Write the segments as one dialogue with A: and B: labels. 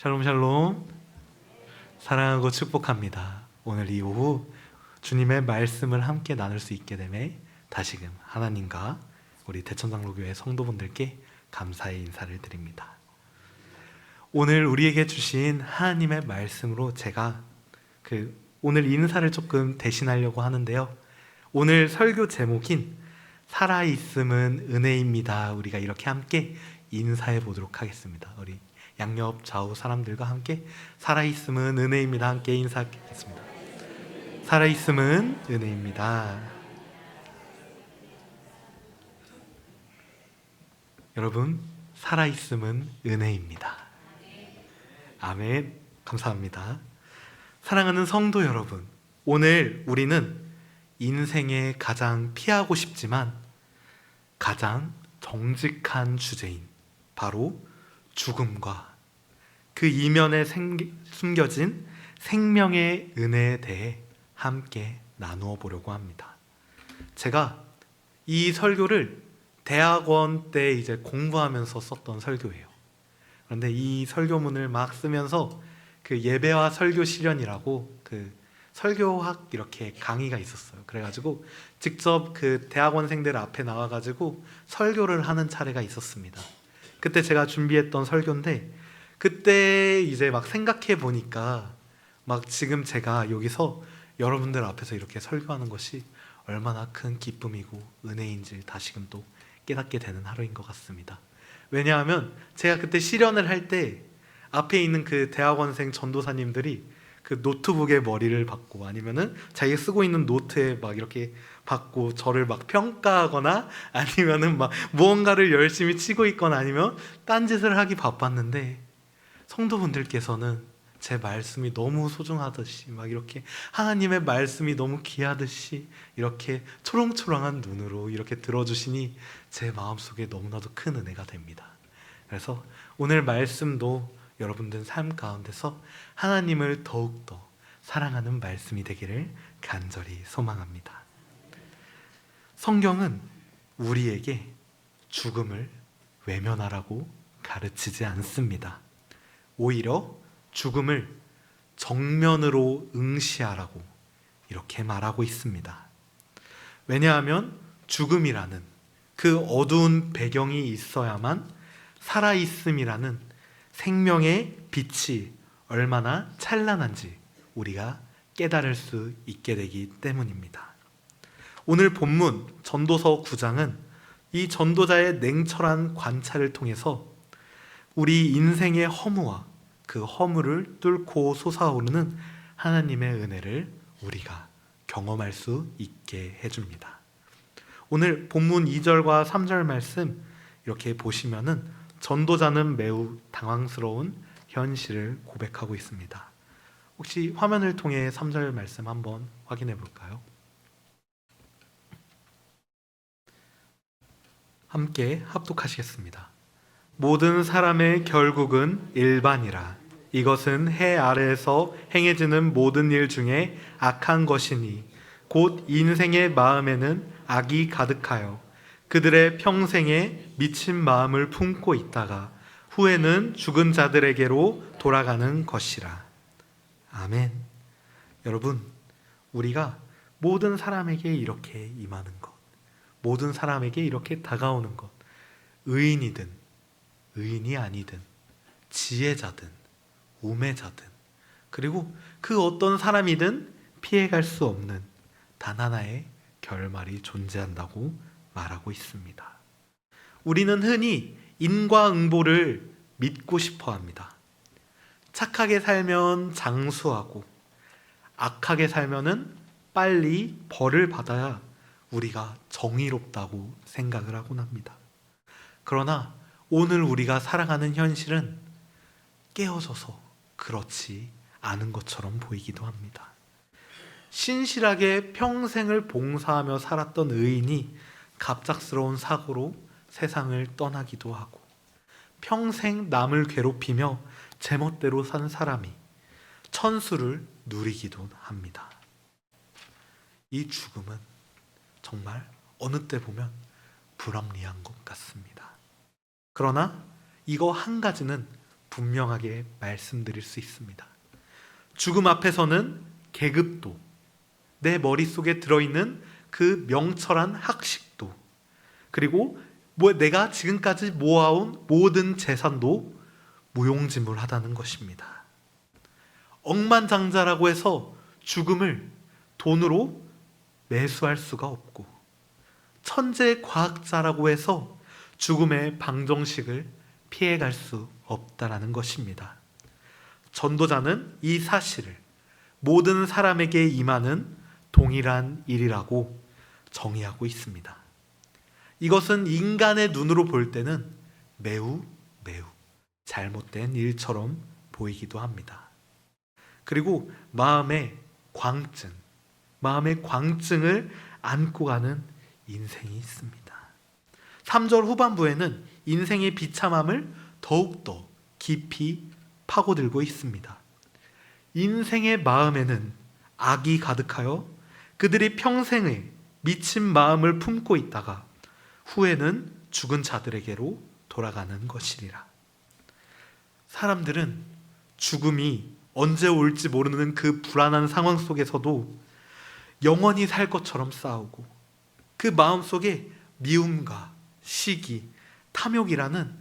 A: 샬롬 샬롬. 사랑하고 축복합니다. 오늘 이 오후 주님의 말씀을 함께 나눌 수 있게 됨에 다시금 하나님과 우리 대천장로교회 성도분들께 감사의 인사를 드립니다. 오늘 우리에게 주신 하나님의 말씀으로 제가 오늘 인사를 조금 대신하려고 하는데요. 오늘 설교 제목인 살아있음은 은혜입니다. 우리가 이렇게 함께 인사해 보도록 하겠습니다. 우리 양옆 좌우 사람들과 함께 살아있음은 은혜입니다. 함께 인사하겠습니다. 살아있음은 은혜입니다. 여러분, 살아있음은 은혜입니다. 아멘. 감사합니다. 사랑하는 성도 여러분, 오늘 우리는 인생에 가장 피하고 싶지만 가장 정직한 주제인 바로 죽음과 그 이면에 숨겨진 생명의 은혜에 대해 함께 나누어 보려고 합니다. 제가 이 설교를 대학원 때 이제 공부하면서 썼던 설교예요. 그런데 이 설교문을 막 쓰면서 예배와 설교 실현이라고 설교학 이렇게 강의가 있었어요. 그래가지고 직접 대학원생들 앞에 나와가지고 설교를 하는 차례가 있었습니다. 그때 제가 준비했던 설교인데, 그때 이제 막 생각해 보니까 막 지금 제가 여기서 여러분들 앞에서 이렇게 설교하는 것이 얼마나 큰 기쁨이고 은혜인지 다시금 또 깨닫게 되는 하루인 것 같습니다. 왜냐하면 제가 그때 실현을 할 때 앞에 있는 대학원생 전도사님들이 노트북에 머리를 박고 아니면은 자기가 쓰고 있는 노트에 막 이렇게 박고 저를 막 평가하거나 아니면은 막 무언가를 열심히 치고 있거나 아니면 딴짓을 하기 바빴는데, 성도분들께서는 제 말씀이 너무 소중하듯이 막 이렇게 하나님의 말씀이 너무 귀하듯이 이렇게 초롱초롱한 눈으로 이렇게 들어주시니 제 마음속에 너무나도 큰 은혜가 됩니다. 그래서 오늘 말씀도 여러분들 삶 가운데서 하나님을 더욱더 사랑하는 말씀이 되기를 간절히 소망합니다. 성경은 우리에게 죽음을 외면하라고 가르치지 않습니다. 오히려 죽음을 정면으로 응시하라고 이렇게 말하고 있습니다. 왜냐하면 죽음이라는 그 어두운 배경이 있어야만 살아있음이라는 생명의 빛이 얼마나 찬란한지 우리가 깨달을 수 있게 되기 때문입니다. 오늘 본문 전도서 9장은 이 전도자의 냉철한 관찰을 통해서 우리 인생의 허무와 그 허물을 뚫고 솟아오르는 하나님의 은혜를 우리가 경험할 수 있게 해줍니다. 오늘 본문 2절과 3절 말씀 이렇게 보시면은 전도자는 매우 당황스러운 현실을 고백하고 있습니다. 혹시 화면을 통해 3절 말씀 한번 확인해 볼까요? 함께 합독하시겠습니다. 모든 사람의 결국은 일반이라. 이것은 해 아래에서 행해지는 모든 일 중에 악한 것이니 곧 인생의 마음에는 악이 가득하여 그들의 평생에 미친 마음을 품고 있다가 후에는 죽은 자들에게로 돌아가는 것이라. 아멘. 여러분, 우리가 모든 사람에게 이렇게 임하는 것, 모든 사람에게 이렇게 다가오는 것, 의인이든 의인이 아니든 지혜자든 우매자든 그리고 그 어떤 사람이든 피해갈 수 없는 단 하나의 결말이 존재한다고 말하고 있습니다. 우리는 흔히 인과응보를 믿고 싶어 합니다. 착하게 살면 장수하고 악하게 살면은 빨리 벌을 받아야 우리가 정의롭다고 생각을 하곤 합니다. 그러나 오늘 우리가 살아가는 현실은 깨어져서 그렇지 않은 것처럼 보이기도 합니다. 신실하게 평생을 봉사하며 살았던 의인이 갑작스러운 사고로 세상을 떠나기도 하고, 평생 남을 괴롭히며 제멋대로 산 사람이 천수를 누리기도 합니다. 이 죽음은 정말 어느 때 보면 불합리한 것 같습니다. 그러나 이거 한 가지는 분명하게 말씀드릴 수 있습니다. 죽음 앞에서는 계급도, 내 머릿속에 들어있는 그 명철한 학식도, 그리고 내가 지금까지 모아온 모든 재산도 무용지물하다는 것입니다. 억만장자라고 해서 죽음을 돈으로 매수할 수가 없고, 천재 과학자라고 해서 죽음의 방정식을 피해갈 수 없다라는 것입니다. 전도자는 이 사실을 모든 사람에게 임하는 동일한 일이라고 정의하고 있습니다. 이것은 인간의 눈으로 볼 때는 매우 잘못된 일처럼 보이기도 합니다. 그리고 마음의 광증을 안고 가는 인생이 있습니다. 3절 후반부에는 인생의 비참함을 더욱더 깊이 파고들고 있습니다. 인생의 마음에는 악이 가득하여 그들이 평생에 미친 마음을 품고 있다가 후에는 죽은 자들에게로 돌아가는 것이리라. 사람들은 죽음이 언제 올지 모르는 그 불안한 상황 속에서도 영원히 살 것처럼 싸우고, 그 마음속에 미움과 시기, 탐욕이라는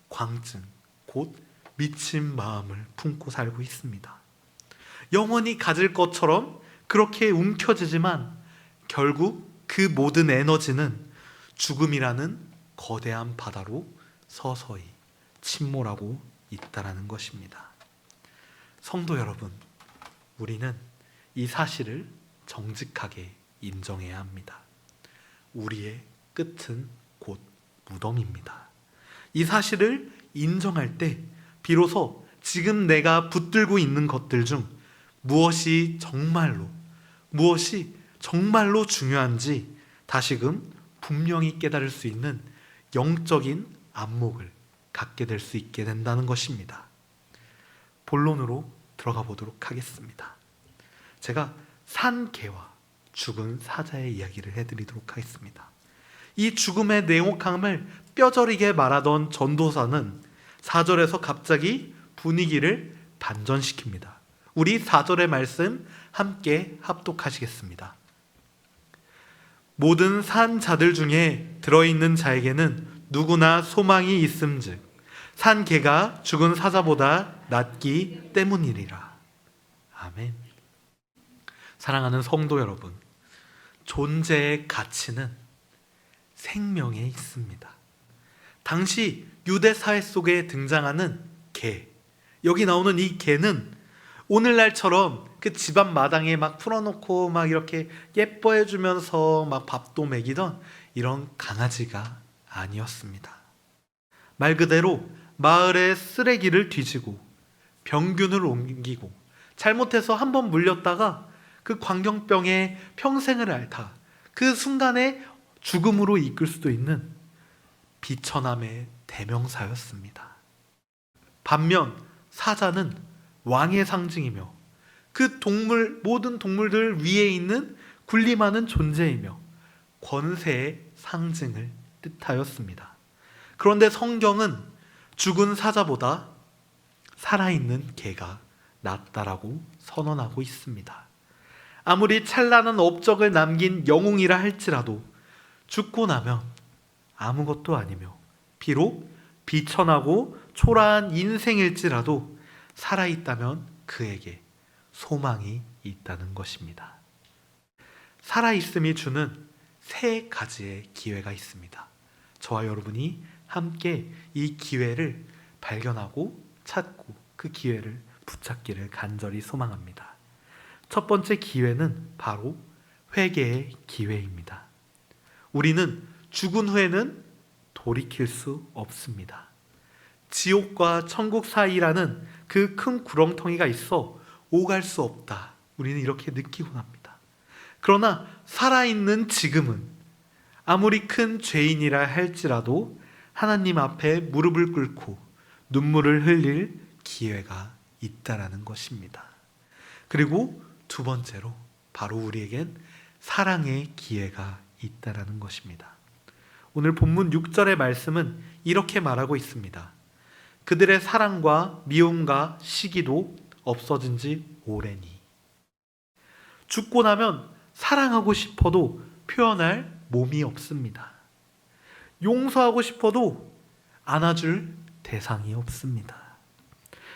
A: 광증, 곧 미친 마음을 품고 살고 있습니다. 영원히 가질 것처럼 그렇게 움켜쥐지만 결국 그 모든 에너지는 죽음이라는 거대한 바다로 서서히 침몰하고 있다라는 것입니다. 성도 여러분, 우리는 이 사실을 정직하게 인정해야 합니다. 우리의 끝은 곧 무덤입니다. 이 사실을 인정할 때 비로소 지금 내가 붙들고 있는 것들 중 무엇이 정말로 중요한지 다시금 분명히 깨달을 수 있는 영적인 안목을 갖게 될 수 있게 된다는 것입니다. 본론으로 들어가 보도록 하겠습니다. 제가 산 개와 죽은 사자의 이야기를 해드리도록 하겠습니다. 이 죽음의 냉혹함을 뼈저리게 말하던 전도사는 4절에서 갑자기 분위기를 반전시킵니다. 우리 4절의 말씀 함께 합독하시겠습니다. 모든 산 자들 중에 들어있는 자에게는 누구나 소망이 있음즉 산 개가 죽은 사자보다 낫기 때문이리라. 아멘. 사랑하는 성도 여러분, 존재의 가치는 생명에 있습니다. 당시 유대 사회 속에 등장하는 개, 여기 나오는 이 개는 오늘날처럼 그 집안 마당에 막 풀어놓고 막 이렇게 예뻐해주면서 막 밥도 먹이던 이런 강아지가 아니었습니다. 말 그대로 마을의 쓰레기를 뒤지고 병균을 옮기고 잘못해서 한번 물렸다가 그 광견병에 평생을 앓다 그 순간에 죽음으로 이끌 수도 있는 비천함의 대명사였습니다. 반면 사자는 왕의 상징이며 그 모든 동물들 위에 있는 군림하는 존재이며 권세의 상징을 뜻하였습니다. 그런데 성경은 죽은 사자보다 살아있는 개가 낫다라고 선언하고 있습니다. 아무리 찬란한 업적을 남긴 영웅이라 할지라도 죽고 나면 아무것도 아니며 비록 비천하고 초라한 인생일지라도 살아있다면 그에게 소망이 있다는 것입니다. 살아있음이 주는 세 가지의 기회가 있습니다. 저와 여러분이 함께 이 기회를 발견하고 찾고 그 기회를 붙잡기를 간절히 소망합니다. 첫 번째 기회는 바로 회개의 기회입니다. 우리는 죽은 후에는 돌이킬 수 없습니다. 지옥과 천국 사이라는 그 큰 구렁텅이가 있어 오갈 수 없다. 우리는 이렇게 느끼곤 합니다. 그러나 살아있는 지금은 아무리 큰 죄인이라 할지라도 하나님 앞에 무릎을 꿇고 눈물을 흘릴 기회가 있다라는 것입니다. 그리고 두 번째로 바로 우리에겐 사랑의 기회가 있다라는 것입니다. 오늘 본문 6절의 말씀은 이렇게 말하고 있습니다. 그들의 사랑과 미움과 시기도 없어진 지 오래니. 죽고 나면 사랑하고 싶어도 표현할 몸이 없습니다. 용서하고 싶어도 안아줄 대상이 없습니다.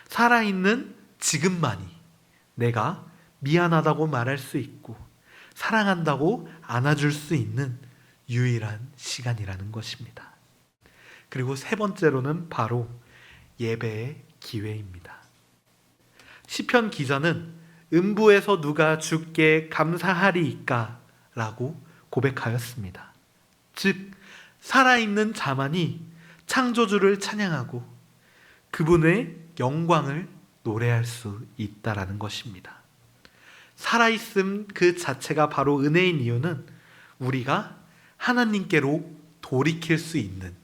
A: 살아있는 지금만이 내가 미안하다고 말할 수 있고 사랑한다고 안아줄 수 있는 유일한 시간이라는 것입니다. 그리고 세 번째로는 바로 예배의 기회입니다. 시편 기자는 음부에서 누가 주께 감사하리이까 라고 고백하였습니다. 즉 살아있는 자만이 창조주를 찬양하고 그분의 영광을 노래할 수 있다라는 것입니다. 살아있음 그 자체가 바로 은혜인 이유는 우리가 하나님께로 돌이킬 수 있는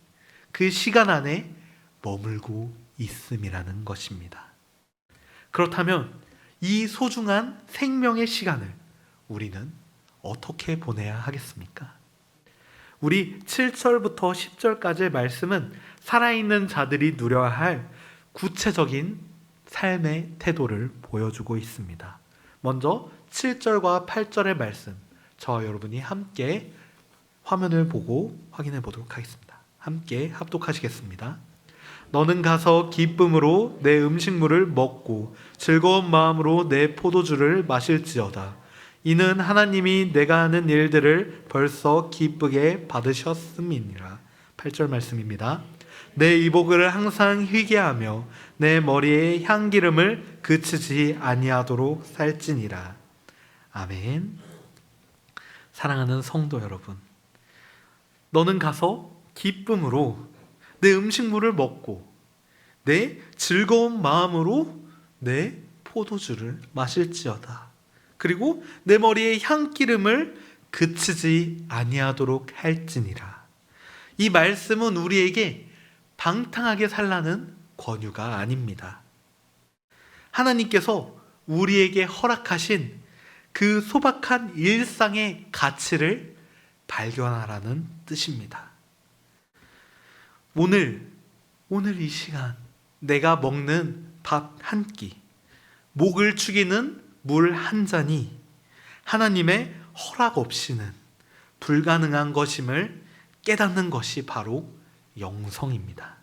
A: 그 시간 안에 머물고 있음이라는 것입니다. 그렇다면 이 소중한 생명의 시간을 우리는 어떻게 보내야 하겠습니까? 우리 7절부터 10절까지의 말씀은 살아있는 자들이 누려야 할 구체적인 삶의 태도를 보여주고 있습니다. 먼저 7절과 8절의 말씀, 저와 여러분이 함께 화면을 보고 확인해 보도록 하겠습니다. 함께 합독하시겠습니다. 너는 가서 기쁨으로 내 음식물을 먹고 즐거운 마음으로 내 포도주를 마실지어다. 이는 하나님이 내가 하는 일들을 벌써 기쁘게 받으셨음이니라. 8절 말씀입니다. 내 이복을 항상 희게 하며 내 머리에 향기름을 그치지 아니하도록 살지니라. 아멘. 사랑하는 성도 여러분, 너는 가서 기쁨으로 내 음식물을 먹고 내 즐거운 마음으로 내 포도주를 마실지어다. 그리고 내 머리에 향기름을 그치지 아니하도록 할지니라. 이 말씀은 우리에게 방탕하게 살라는 권유가 아닙니다. 하나님께서 우리에게 허락하신 그 소박한 일상의 가치를 발견하라는 뜻입니다. 오늘 이 시간 내가 먹는 밥 한 끼, 목을 축이는 물 한 잔이 하나님의 허락 없이는 불가능한 것임을 깨닫는 것이 바로 영성입니다.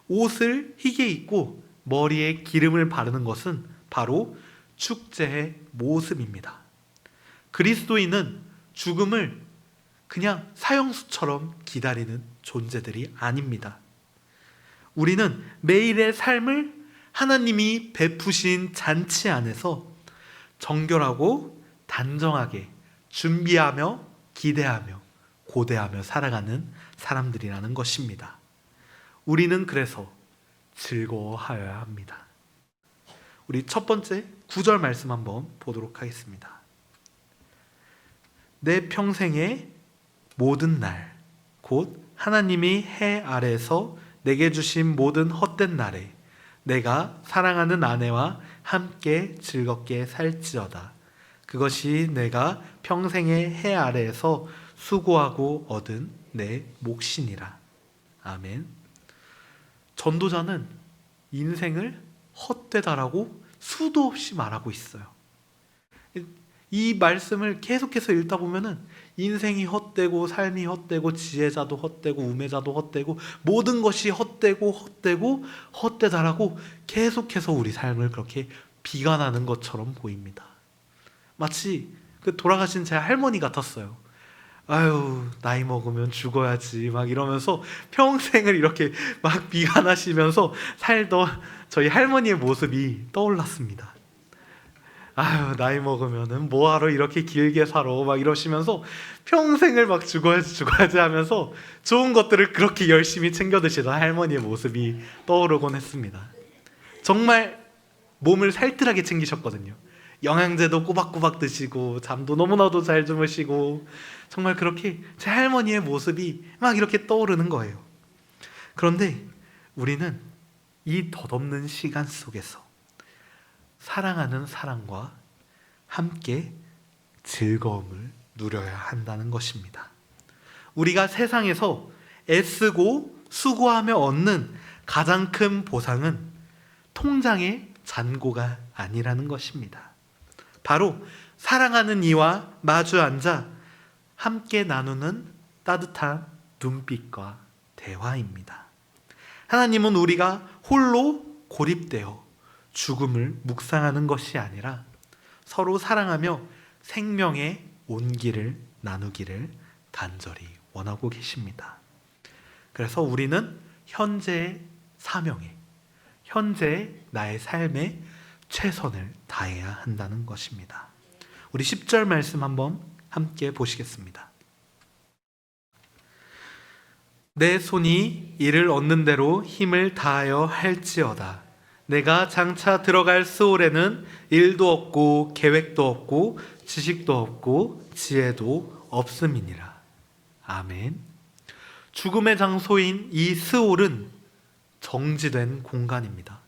A: 옷을 희게 입고 머리에 기름을 바르는 것은 바로 축제의 모습입니다. 그리스도인은 죽음을 그냥 사형수처럼 기다리는 존재들이 아닙니다. 우리는 매일의 삶을 하나님이 베푸신 잔치 안에서 정결하고 단정하게 준비하며 기대하며 고대하며 살아가는 사람들이라는 것입니다. 우리는 그래서 즐거워하여야 합니다. 우리 첫 번째 9절 말씀 한번 보도록 하겠습니다. 내 평생의 모든 날, 곧 하나님이 해 아래에서 내게 주신 모든 헛된 날에 내가 사랑하는 아내와 함께 즐겁게 살지어다. 그것이 내가 평생의 해 아래에서 수고하고 얻은 내 몫이니라. 아멘. 전도자는 인생을 헛되다라고 수도 없이 말하고 있어요. 이 말씀을 계속해서 읽다 보면은 인생이 헛되고 삶이 헛되고 지혜자도 헛되고 우매자도 헛되고 모든 것이 헛되고 헛되다라고 계속해서 우리 삶을 그렇게 비관하는 것처럼 보입니다. 마치 그 돌아가신 제 할머니 같았어요. 아유, 나이 먹으면 죽어야지 막 이러면서 평생을 이렇게 막 비관하시면서 살던 저희 할머니의 모습이 떠올랐습니다. 아유, 나이 먹으면은 뭐하러 이렇게 길게 살아 막 이러시면서 평생을 막 죽어야지 하면서 좋은 것들을 그렇게 열심히 챙겨 드시던 할머니의 모습이 떠오르곤 했습니다. 정말 몸을 살뜰하게 챙기셨거든요. 영양제도 꼬박꼬박 드시고 잠도 너무나도 잘 주무시고 정말 그렇게 제 할머니의 모습이 막 이렇게 떠오르는 거예요. 그런데 우리는 이 덧없는 시간 속에서 사랑하는 사람과 함께 즐거움을 누려야 한다는 것입니다. 우리가 세상에서 애쓰고 수고하며 얻는 가장 큰 보상은 통장의 잔고가 아니라는 것입니다. 바로 사랑하는 이와 마주 앉아 함께 나누는 따뜻한 눈빛과 대화입니다. 하나님은 우리가 홀로 고립되어 죽음을 묵상하는 것이 아니라 서로 사랑하며 생명의 온기를 나누기를 간절히 원하고 계십니다. 그래서 우리는 현재의 사명에, 현재의 나의 삶에 최선을 다해야 한다는 것입니다. 우리 10절 말씀 한번 함께 보시겠습니다. 내 손이 이를 얻는 대로 힘을 다하여 할지어다. 내가 장차 들어갈 스올에는 일도 없고 계획도 없고 지식도 없고 지혜도 없음이니라. 아멘. 죽음의 장소인 이 스올은 정지된 공간입니다.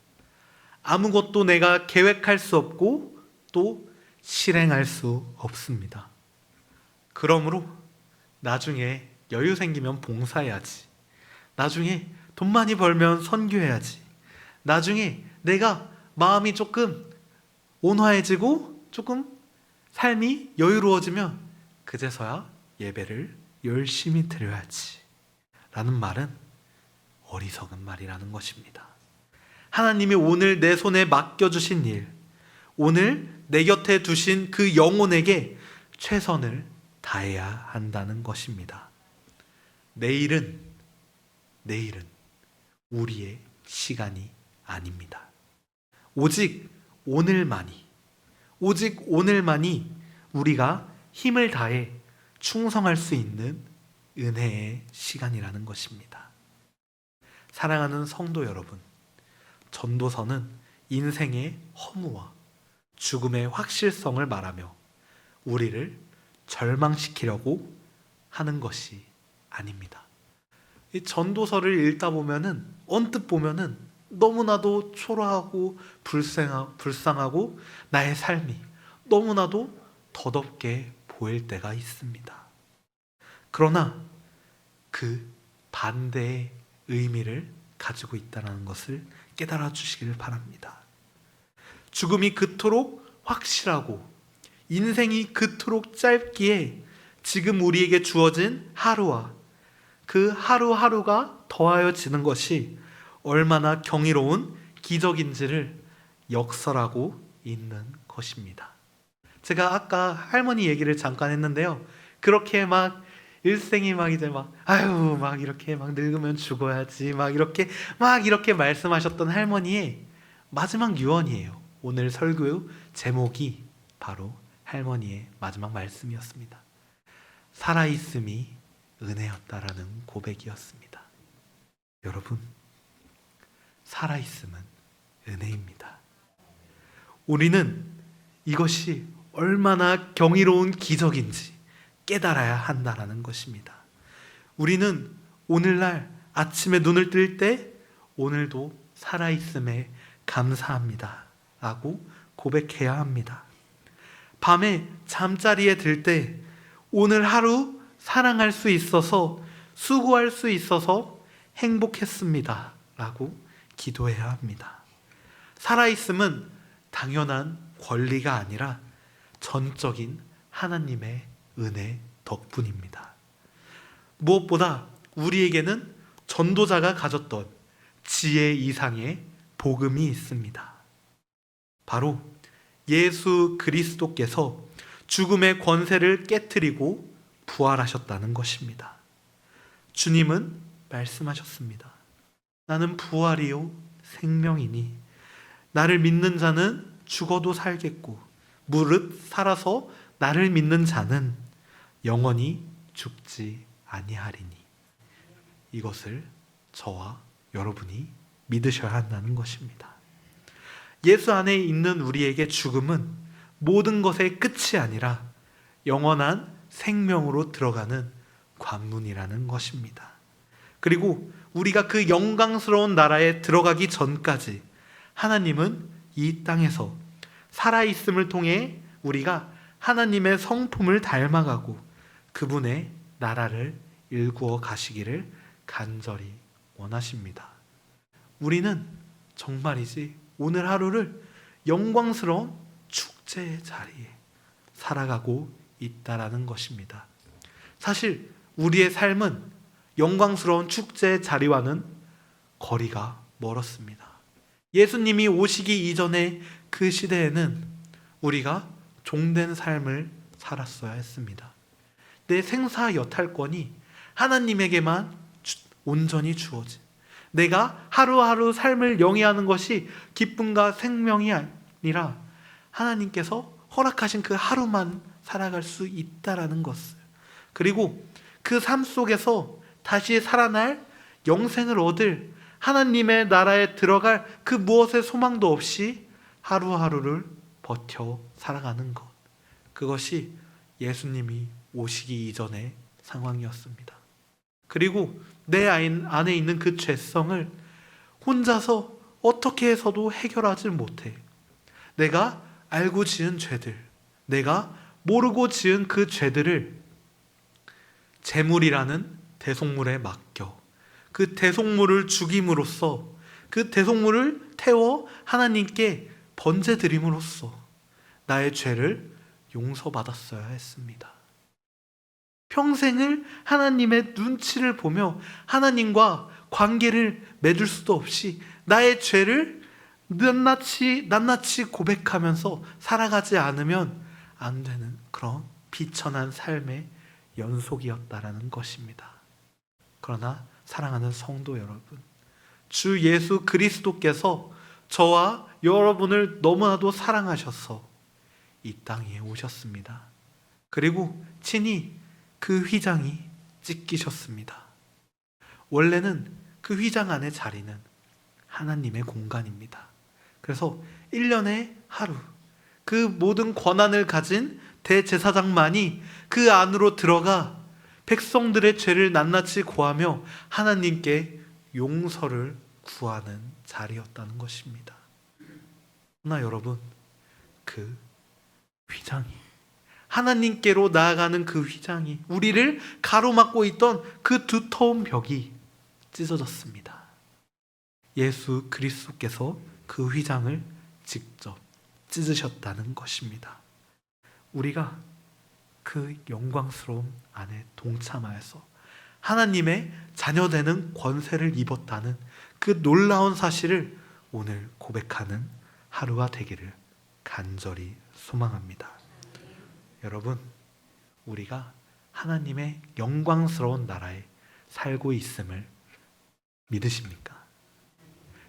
A: 아무것도 내가 계획할 수 없고 또 실행할 수 없습니다. 그러므로 나중에 여유 생기면 봉사해야지. 나중에 돈 많이 벌면 선교해야지. 나중에 내가 마음이 조금 온화해지고 조금 삶이 여유로워지면 그제서야 예배를 열심히 드려야지 라는 말은 어리석은 말이라는 것입니다. 하나님이 오늘 내 손에 맡겨주신 일, 오늘 내 곁에 두신 그 영혼에게 최선을 다해야 한다는 것입니다. 내일은 우리의 시간이 아닙니다. 오직 오늘만이 우리가 힘을 다해 충성할 수 있는 은혜의 시간이라는 것입니다. 사랑하는 성도 여러분, 전도서는 인생의 허무와 죽음의 확실성을 말하며 우리를 절망시키려고 하는 것이 아닙니다. 이 전도서를 읽다 보면은 언뜻 보면은 너무나도 초라하고 불쌍하고 나의 삶이 너무나도 덧없게 보일 때가 있습니다. 그러나 그 반대의 의미를 가지고 있다는 것을 깨달아 주시길 바랍니다. 죽음이 그토록 확실하고 인생이 그토록 짧기에 지금 우리에게 주어진 하루와 그 하루하루가 더하여지는 것이 얼마나 경이로운 기적인지를 역설하고 있는 것입니다. 제가 아까 할머니 얘기를 잠깐 했는데요. 그렇게 막 일생이 막 이제 막 아유 막 이렇게 막 늙으면 죽어야지 막 이렇게 말씀하셨던 할머니의 마지막 유언이에요. 오늘 설교 제목이 바로 할머니의 마지막 말씀이었습니다. 살아있음이 은혜였다라는 고백이었습니다. 여러분, 살아있음은 은혜입니다. 우리는 이것이 얼마나 경이로운 기적인지 깨달아야 한다라는 것입니다. 우리는 오늘날 아침에 눈을 뜰 때 오늘도 살아있음에 감사합니다 라고 고백해야 합니다. 밤에 잠자리에 들 때 오늘 하루 사랑할 수 있어서 수고할 수 있어서 행복했습니다 라고 기도해야 합니다. 살아있음은 당연한 권리가 아니라 전적인 하나님의 은혜 덕분입니다. 무엇보다 우리에게는 전도자가 가졌던 지혜 이상의 복음이 있습니다. 바로 예수 그리스도께서 죽음의 권세를 깨트리고 부활하셨다는 것입니다. 주님은 말씀하셨습니다. 나는 부활이요 생명이니 나를 믿는 자는 죽어도 살겠고 무릇 살아서 나를 믿는 자는 영원히 죽지 아니하리니. 이것을 저와 여러분이 믿으셔야 한다는 것입니다. 예수 안에 있는 우리에게 죽음은 모든 것의 끝이 아니라 영원한 생명으로 들어가는 관문이라는 것입니다. 그리고 우리가 그 영광스러운 나라에 들어가기 전까지 하나님은 이 땅에서 살아있음을 통해 우리가 하나님의 성품을 닮아가고 그분의 나라를 일구어 가시기를 간절히 원하십니다. 우리는 정말이지 오늘 하루를 영광스러운 축제의 자리에 살아가고 있다라는 것입니다. 사실 우리의 삶은 영광스러운 축제의 자리와는 거리가 멀었습니다. 예수님이 오시기 이전의 그 시대에는 우리가 종된 삶을 살았어야 했습니다. 내 생사 여탈권이 하나님에게만 온전히 주어진, 내가 하루하루 삶을 영위하는 것이 기쁨과 생명이 아니라 하나님께서 허락하신 그 하루만 살아갈 수 있다라는 것을, 그리고 그 삶 속에서 다시 살아날 영생을 얻을 하나님의 나라에 들어갈 그 무엇의 소망도 없이 하루하루를 버텨 살아가는 것, 그것이 예수님이 오시기 이전의 상황이었습니다. 그리고 내 안에 있는 그 죄성을 혼자서 어떻게 해서도 해결하지 못해. 내가 알고 지은 죄들, 내가 모르고 지은 그 죄들을 제물이라는 대속물에 맡겨 그 대속물을 죽임으로써, 그 대속물을 태워 하나님께 번제드림으로써 나의 죄를 용서받았어야 했습니다. 평생을 하나님의 눈치를 보며 하나님과 관계를 맺을 수도 없이 나의 죄를 낱낱이 고백하면서 살아가지 않으면 안 되는 그런 비천한 삶의 연속이었다라는 것입니다. 그러나 사랑하는 성도 여러분, 주 예수 그리스도께서 저와 여러분을 너무나도 사랑하셔서 이 땅에 오셨습니다. 그리고 친히 그 휘장이 찢기셨습니다. 원래는 그 휘장 안의 자리는 하나님의 공간입니다. 그래서 1년에 하루 그 모든 권한을 가진 대제사장만이 그 안으로 들어가 백성들의 죄를 낱낱이 고하며 하나님께 용서를 구하는 자리였다는 것입니다. 그러나 여러분, 그 휘장이, 하나님께로 나아가는 그 휘장이, 우리를 가로막고 있던 그 두터운 벽이 찢어졌습니다. 예수 그리스도께서 그 휘장을 직접 찢으셨다는 것입니다. 우리가 그 영광스러움 안에 동참하여서 하나님의 자녀되는 권세를 입었다는 그 놀라운 사실을 오늘 고백하는 하루가 되기를 간절히 소망합니다. 여러분, 우리가 하나님의 영광스러운 나라에 살고 있음을 믿으십니까?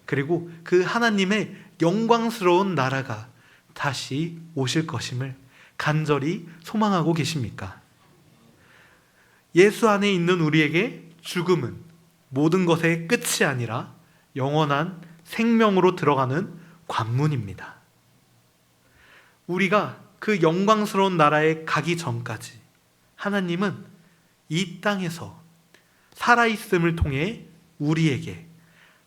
A: 그리고 그 하나님의 영광스러운 나라가 다시 오실 것임을 간절히 소망하고 계십니까? 예수 안에 있는 우리에게 죽음은 모든 것의 끝이 아니라 영원한 생명으로 들어가는 관문입니다. 우리가 그 영광스러운 나라에 가기 전까지 하나님은 이 땅에서 살아있음을 통해 우리에게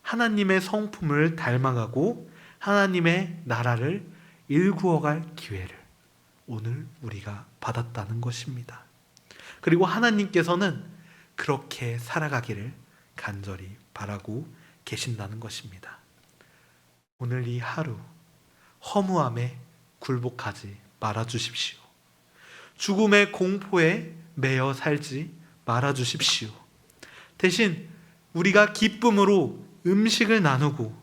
A: 하나님의 성품을 닮아가고 하나님의 나라를 일구어갈 기회를 오늘 우리가 받았다는 것입니다. 그리고 하나님께서는 그렇게 살아가기를 간절히 바라고 계신다는 것입니다. 오늘 이 하루 허무함에 굴복하지 말아주십시오. 죽음의 공포에 매여 살지 말아주십시오. 대신 우리가 기쁨으로 음식을 나누고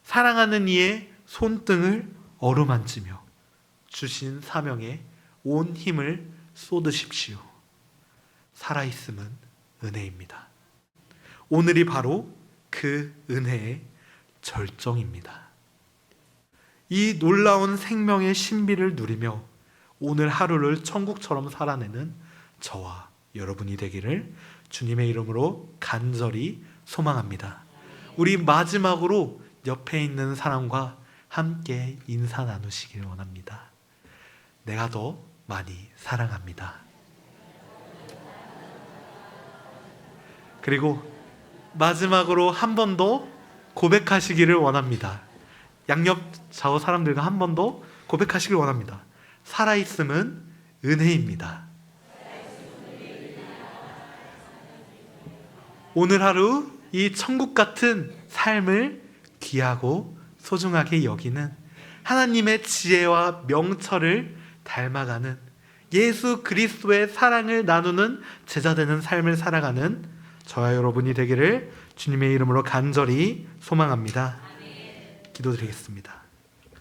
A: 사랑하는 이의 손등을 어루만지며 주신 사명에 온 힘을 쏟으십시오. 살아있음은 은혜입니다. 오늘이 바로 그 은혜의 절정입니다. 이 놀라운 생명의 신비를 누리며 오늘 하루를 천국처럼 살아내는 저와 여러분이 되기를 주님의 이름으로 간절히 소망합니다. 우리 마지막으로 옆에 있는 사람과 함께 인사 나누시길 원합니다. 내가 더 많이 사랑합니다. 그리고 마지막으로 한 번 더 고백하시기를 원합니다. 양옆 좌우 사람들과 한 번 더 고백하시길 원합니다. 살아있음은 은혜입니다. 오늘 하루 이 천국 같은 삶을 귀하고 소중하게 여기는 하나님의 지혜와 명철을 닮아가는 예수 그리스도의 사랑을 나누는 제자 되는 삶을 살아가는 저와 여러분이 되기를 주님의 이름으로 간절히 소망합니다. 기도드리겠습니다.